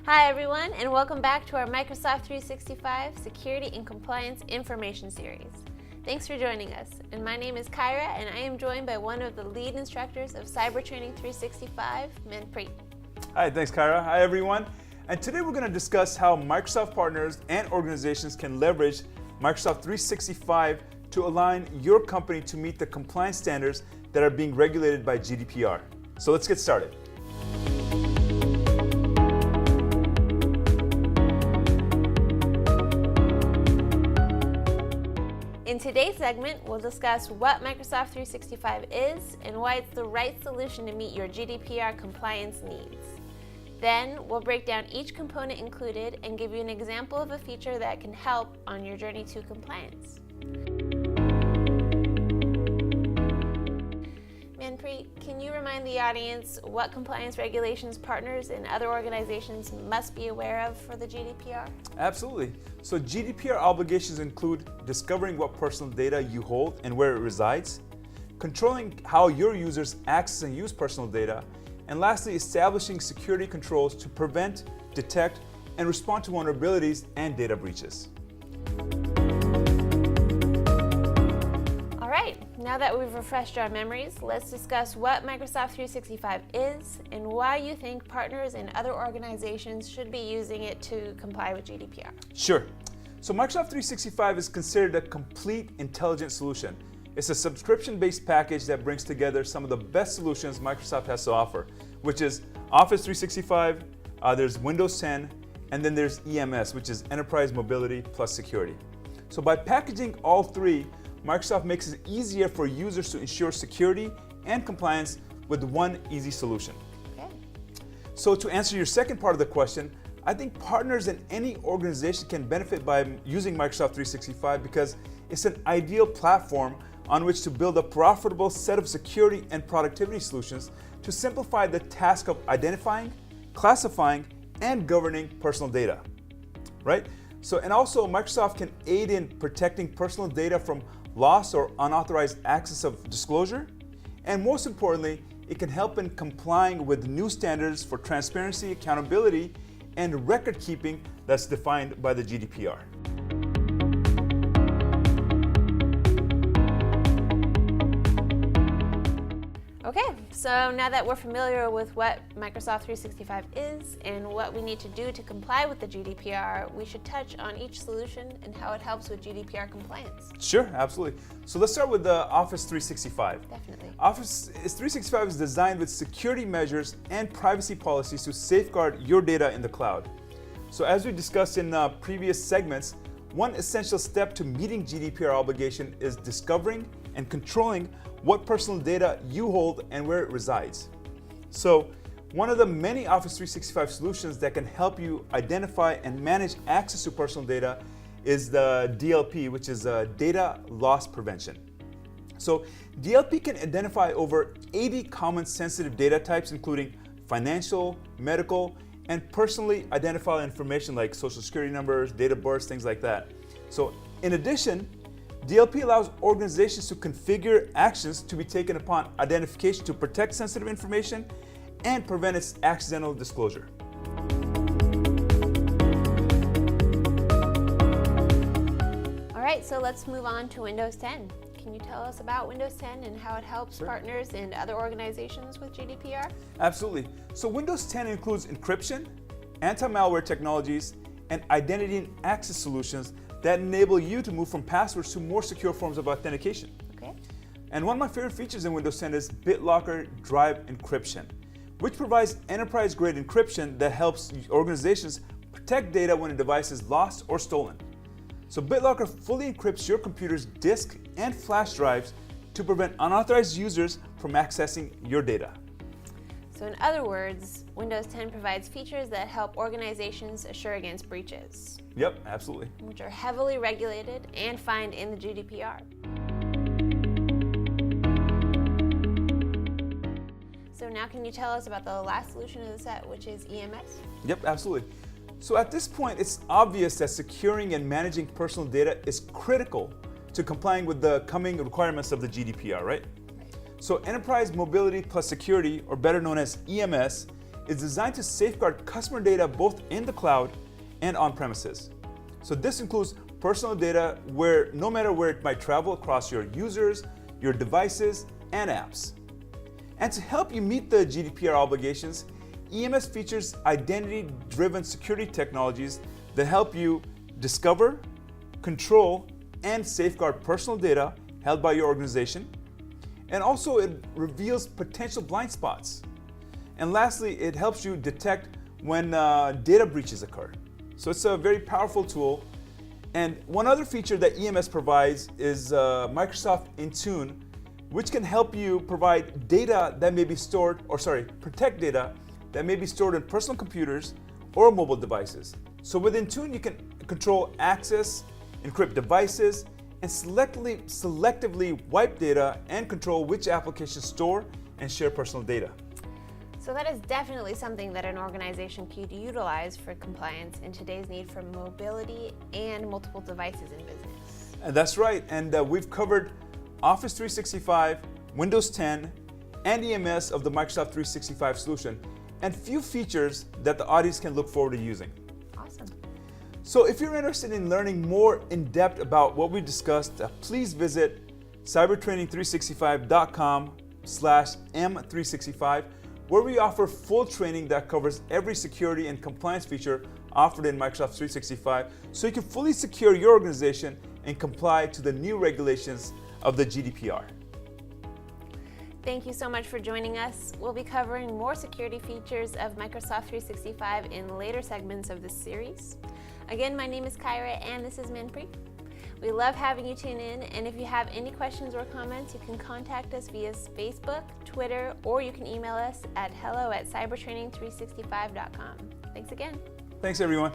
Hi everyone, and welcome back to our Microsoft 365 Security and Compliance Information Series. Thanks for joining us, and my name is Kyra, and I am joined by one of the lead instructors of Cyber Training 365, Manpreet. Hi, thanks Kyra. Hi everyone. And today we're going to discuss how Microsoft partners and organizations can leverage Microsoft 365 to align your company to meet the compliance standards that are being regulated by GDPR. So let's get started. In today's segment, we'll discuss what Microsoft 365 is and why it's the right solution to meet your GDPR compliance needs. Then, we'll break down each component included and give you an example of a feature that can help on your journey to compliance. Manpreet, can you remind the audience what compliance regulations partners and other organizations must be aware of for the GDPR? Absolutely. So GDPR obligations include discovering what personal data you hold and where it resides, controlling how your users access and use personal data, and lastly, establishing security controls to prevent, detect, and respond to vulnerabilities and data breaches. All right, now that we've refreshed our memories, let's discuss what Microsoft 365 is and why you think partners and other organizations should be using it to comply with GDPR. Sure. So Microsoft 365 is considered a complete intelligent solution. It's a subscription-based package that brings together some of the best solutions Microsoft has to offer, which is Office 365, there's Windows 10, and then there's EMS, which is Enterprise Mobility plus Security. So by packaging all three, Microsoft makes it easier for users to ensure security and compliance with one easy solution. Okay. So to answer your second part of the question, I think partners in any organization can benefit by using Microsoft 365 because it's an ideal platform on which to build a profitable set of security and productivity solutions to simplify the task of identifying, classifying, and governing personal data, right? So, and also Microsoft can aid in protecting personal data from loss or unauthorized access of disclosure. And most importantly, it can help in complying with new standards for transparency, accountability, and record keeping that's defined by the GDPR. Okay, so now that we're familiar with what Microsoft 365 is and what we need to do to comply with the GDPR, we should touch on each solution and how it helps with GDPR compliance. Sure, absolutely. So let's start with the Office 365. Definitely. Office 365 is designed with security measures and privacy policies to safeguard your data in the cloud. So as we discussed in previous segments, one essential step to meeting GDPR obligation is discovering and controlling what personal data you hold and where it resides. So one of the many Office 365 solutions that can help you identify and manage access to personal data is the DLP, which is data loss prevention. So DLP can identify over 80 common sensitive data types, including financial, medical, and personally identifiable information like social security numbers, date of birth, things like that. So in addition, DLP allows organizations to configure actions to be taken upon identification to protect sensitive information and prevent its accidental disclosure. All right, so let's move on to Windows 10. Can you tell us about Windows 10 and how it helps partners and other organizations with GDPR? Absolutely. So Windows 10 includes encryption, anti-malware technologies, and identity and access solutions that enable you to move from passwords to more secure forms of authentication. Okay. And one of my favorite features in Windows 10 is BitLocker Drive Encryption, which provides enterprise-grade encryption that helps organizations protect data when a device is lost or stolen. So BitLocker fully encrypts your computer's disk and flash drives to prevent unauthorized users from accessing your data. So in other words, Windows 10 provides features that help organizations assure against breaches. Yep, absolutely. Which are heavily regulated and fined in the GDPR. So now can you tell us about the last solution of the set, which is EMS? Yep, absolutely. So at this point, it's obvious that securing and managing personal data is critical to complying with the coming requirements of the GDPR, right? So Enterprise Mobility plus Security, or better known as EMS, is designed to safeguard customer data both in the cloud and on premises. So this includes personal data where no matter where it might travel across your users, your devices, and apps. And to help you meet the GDPR obligations, EMS features identity-driven security technologies that help you discover, control, and safeguard personal data held by your organization. And also it reveals potential blind spots. And lastly, it helps you detect when data breaches occur. So it's a very powerful tool. And one other feature that EMS provides is Microsoft Intune, which can help you provide data that may be stored, protect data that may be stored in personal computers or mobile devices. So with Intune, you can control access, encrypt devices, and selectively wipe data and control which applications store and share personal data. So that is definitely something that an organization could utilize for compliance in today's need for mobility and multiple devices in business. And that's right, and we've covered Office 365, Windows 10, and EMS of the Microsoft 365 solution, and few features that the audience can look forward to using. Awesome. So if you're interested in learning more in depth about what we discussed, please visit cybertraining365.com/M365, where we offer full training that covers every security and compliance feature offered in Microsoft 365, so you can fully secure your organization and comply to the new regulations of the GDPR. Thank you so much for joining us. We'll be covering more security features of Microsoft 365 in later segments of this series. Again, my name is Kyra and this is Manpreet. We love having you tune in, and if you have any questions or comments, you can contact us via Facebook, Twitter, or you can email us at hello@cybertraining365.com. Thanks again. Thanks, everyone.